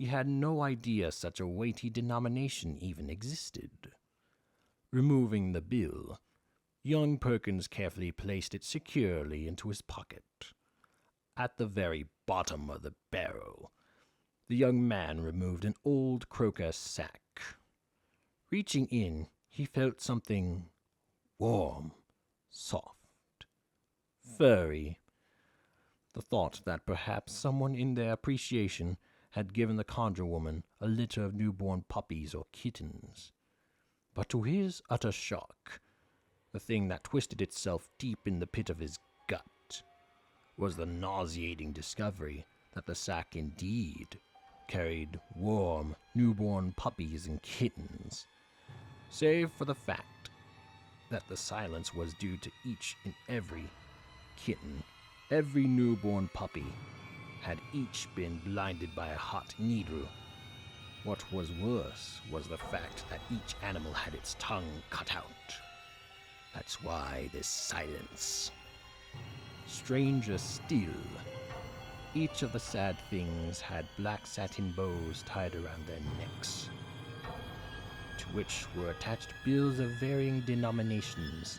He had no idea such a weighty denomination even existed. Removing the bill, young Perkins carefully placed it securely into his pocket. At the very bottom of the barrel, the young man removed an old crocus sack. Reaching in, he felt something warm, soft, furry. The thought that perhaps someone in their appreciation had given the conjure woman a litter of newborn puppies or kittens. But to his utter shock, the thing that twisted itself deep in the pit of his gut was the nauseating discovery that the sack indeed carried warm, newborn puppies and kittens, save for the fact that the silence was due to each and every kitten. Every newborn puppy had each been blinded by a hot needle. What was worse was the fact that each animal had its tongue cut out. That's why this silence. Stranger still, each of the sad things had black satin bows tied around their necks, to which were attached bills of varying denominations.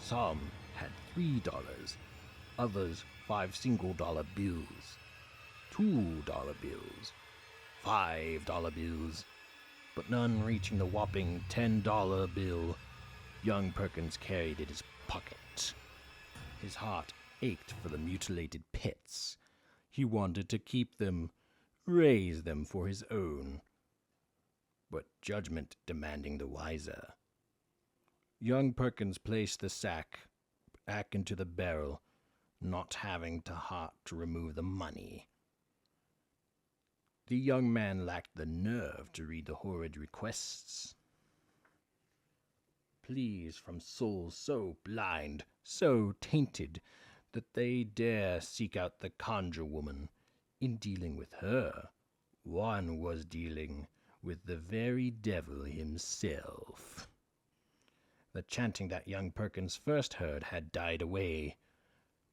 Some had $3, others 5 single-dollar bills, $2 bills, $5 bills, but none reaching the whopping $10 bill young Perkins carried in his pocket. His heart ached for the mutilated pets. He wanted to keep them, raise them for his own, but judgment demanding the wiser. Young Perkins placed the sack back into the barrel, not having the heart to remove the money. The young man lacked the nerve to read the horrid requests. Pleas from souls so blind, so tainted, that they dare seek out the conjure woman. In dealing with her, one was dealing with the very devil himself. The chanting that young Perkins first heard had died away.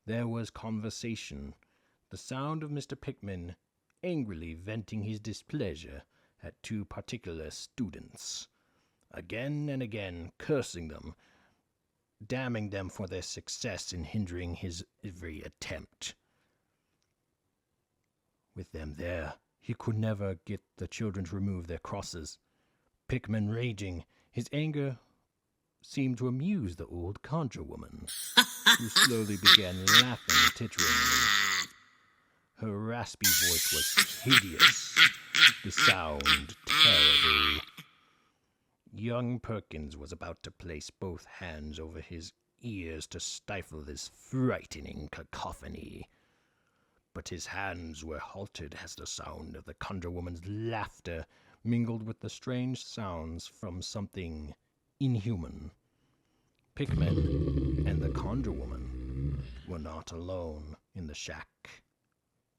There was conversation, the sound of Mr. Pickman angrily venting his displeasure at 2 particular students, again and again cursing them, damning them for their success in hindering his every attempt. With them there, he could never get the children to remove their crosses. Pickman raging, his anger seemed to amuse the old conjure woman, who slowly began laughing titteringly. Her raspy voice was hideous, the sound terrible. Young Perkins was about to place both hands over his ears to stifle this frightening cacophony, but his hands were halted as the sound of the conjure woman's laughter mingled with the strange sounds from something inhuman. Pickman and the conjure woman were not alone in the shack.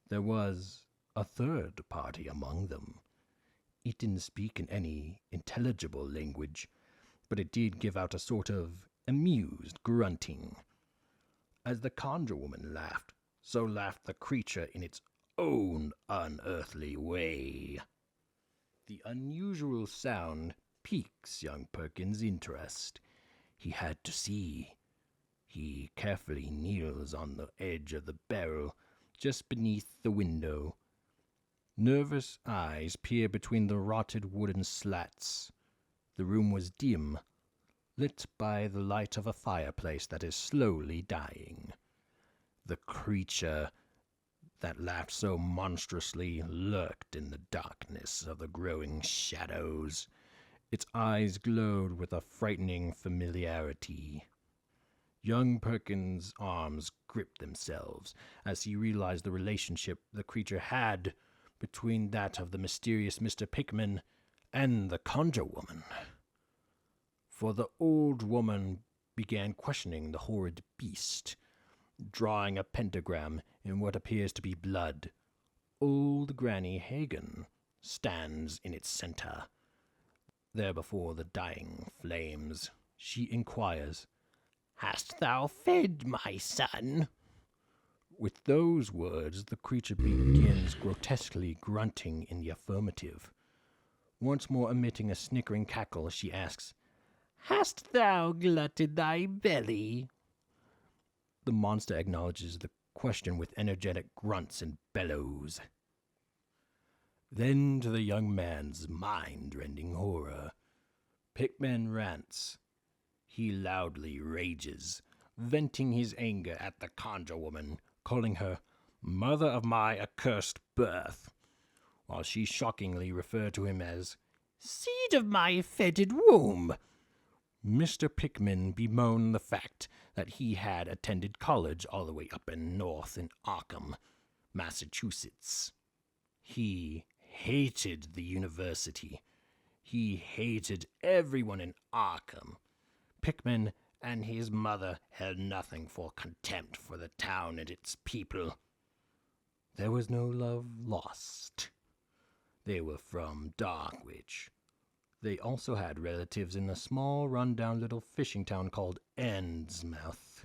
There was a third party among them. It didn't speak in any intelligible language, but it did give out a sort of amused grunting. As the conjure woman laughed, so laughed the creature in its own unearthly way. The unusual sound piques young Perkins' interest. He had to see. He carefully kneels on the edge of the barrel, just beneath the window. Nervous eyes peer between the rotted wooden slats. The room was dim, lit by the light of a fireplace that is slowly dying. The creature that laughed so monstrously lurked in the darkness of the growing shadows. Its eyes glowed with a frightening familiarity. Young Perkins' arms gripped themselves as he realized the relationship the creature had between that of the mysterious Mr. Pickman and the conjure woman. For the old woman began questioning the horrid beast, drawing a pentagram in what appears to be blood. Old Granny Hagen stands in its center. There before the dying flames, she inquires, "Hast thou fed my son?" With those words, the creature begins grotesquely grunting in the affirmative. Once more emitting a snickering cackle, she asks, "Hast thou glutted thy belly?" The monster acknowledges the question with energetic grunts and bellows. Then, to the young man's mind-rending horror, Pickman rants. He loudly rages, venting his anger at the conjure woman, calling her mother of my accursed birth, while she shockingly referred to him as seed of my fetid womb. Mr. Pickman bemoaned the fact that he had attended college all the way up in north in Arkham, Massachusetts. He hated the university. He hated everyone in Arkham. Pickman and his mother held nothing for contempt for the town and its people. There was no love lost. They were from Darkwich. They also had relatives in a small, run-down little fishing town called Endsmouth.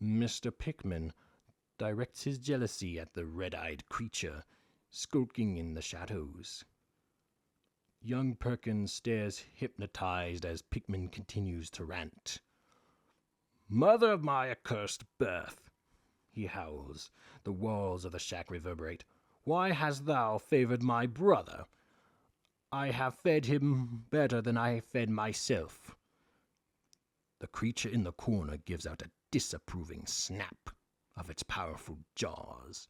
Mr. Pickman directs his jealousy at the red-eyed creature skulking in the shadows. Young Perkins stares hypnotized as Pickman continues to rant. "Mother of my accursed birth," he howls. The walls of the shack reverberate. "Why hast thou favored my brother? I have fed him better than I fed myself." The creature in the corner gives out a disapproving snap of its powerful jaws.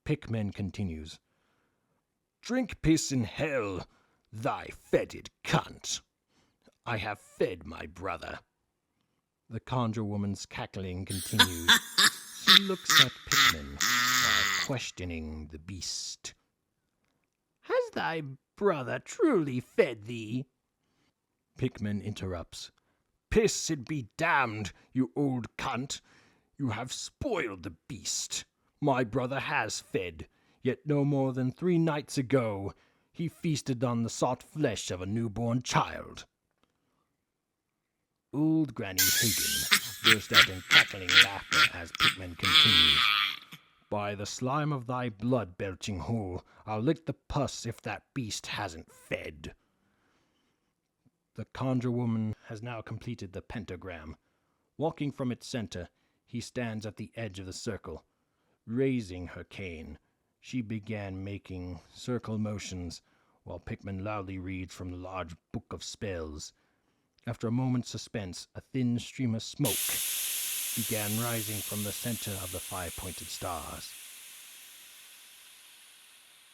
Pickman continues, "Drink piss in hell, thy fetid cunt. I have fed my brother." The conjure woman's cackling continues. She looks at Pickman while questioning the beast. "Has thy brother truly fed thee?" Pickman interrupts. "Piss and be damned, you old cunt. You have spoiled the beast. My brother has fed, yet no more than 3 nights ago he feasted on the salt flesh of a newborn child." Old Granny Hagen burst out in cackling laughter as Pickman continues. "By the slime of thy blood-belching hole, I'll lick the pus if that beast hasn't fed." The conjure woman has now completed the pentagram. Walking from its center, he stands at the edge of the circle. Raising her cane, she began making circle motions while Pickman loudly reads from the large book of spells. After a moment's suspense, a thin stream of smoke began rising from the center of the 5-pointed stars.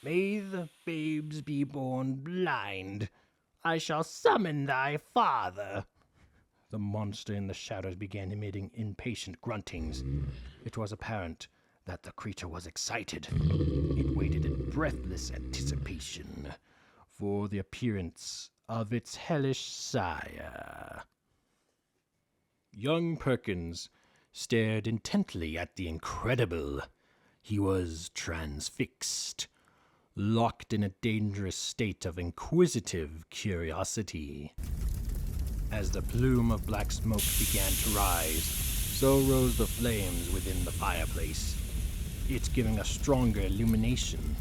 "May the babes be born blind. I shall summon thy father." The monster in the shadows began emitting impatient gruntings. It was apparent that the creature was excited. It waited in breathless anticipation for the appearance of its hellish sire. Young Perkins stared intently at the incredible. He was transfixed, locked in a dangerous state of inquisitive curiosity. As the plume of black smoke began to rise, so rose the flames within the fireplace, it giving a stronger illumination.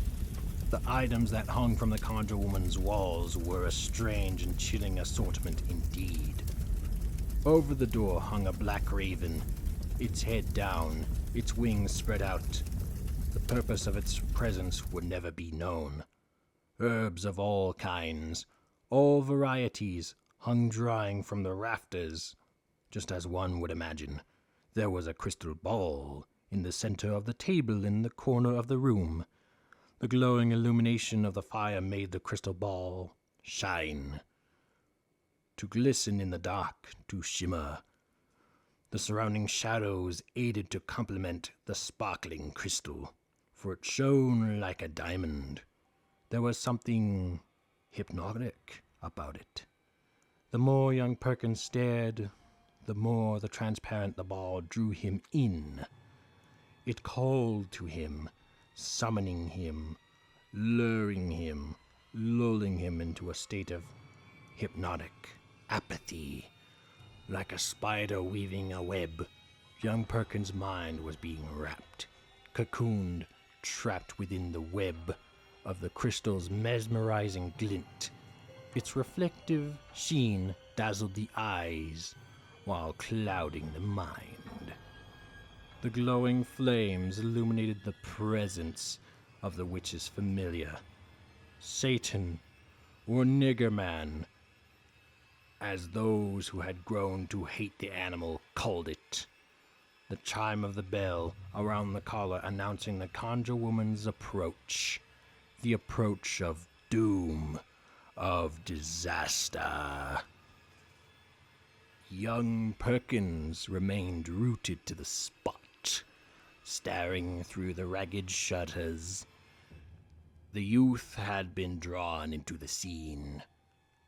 The items that hung from the conjure woman's walls were a strange and chilling assortment indeed. Over the door hung a black raven, its head down, its wings spread out. The purpose of its presence would never be known. Herbs of all kinds, all varieties, hung drying from the rafters. Just as one would imagine, there was a crystal ball in the center of the table in the corner of the room. The glowing illumination of the fire made the crystal ball shine, to glisten in the dark, to shimmer. The surrounding shadows aided to complement the sparkling crystal, for it shone like a diamond. There was something hypnotic about it. The more young Perkins stared, the more the transparent the ball drew him in. It called to him, summoning him, luring him, lulling him into a state of hypnotic apathy, like a spider weaving a web. Young Perkins' mind was being wrapped, cocooned, trapped within the web of the crystal's mesmerizing glint. Its reflective sheen dazzled the eyes while clouding the mind. The glowing flames illuminated the presence of the witch's familiar, Satan or Nigger Man, as those who had grown to hate the animal called it. The chime of the bell around the collar announcing the conjure woman's approach. The approach of doom, of disaster. Young Perkins remained rooted to the spot, staring through the ragged shutters. The youth had been drawn into the scene.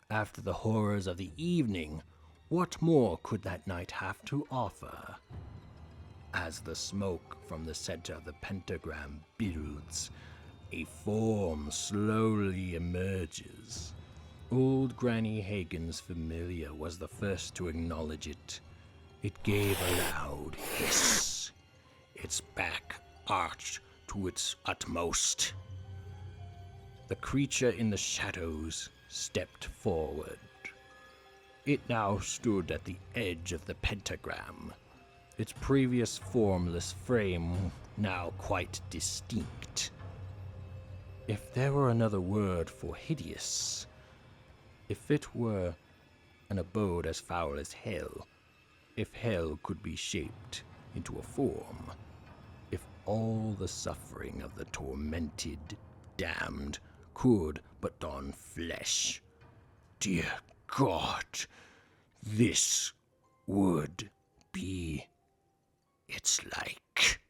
After the horrors of the evening, what more could that night have to offer? As the smoke from the center of the pentagram builds, a form slowly emerges. Old Granny Hagen's familiar was the first to acknowledge it. It gave a loud hiss, its back arched to its utmost. The creature in the shadows stepped forward. It now stood at the edge of the pentagram, its previous formless frame now quite distinct. If there were another word for hideous, if it were an abode as foul as hell, if hell could be shaped into a form, if all the suffering of the tormented, damned, could but don flesh, dear God, this would be its like.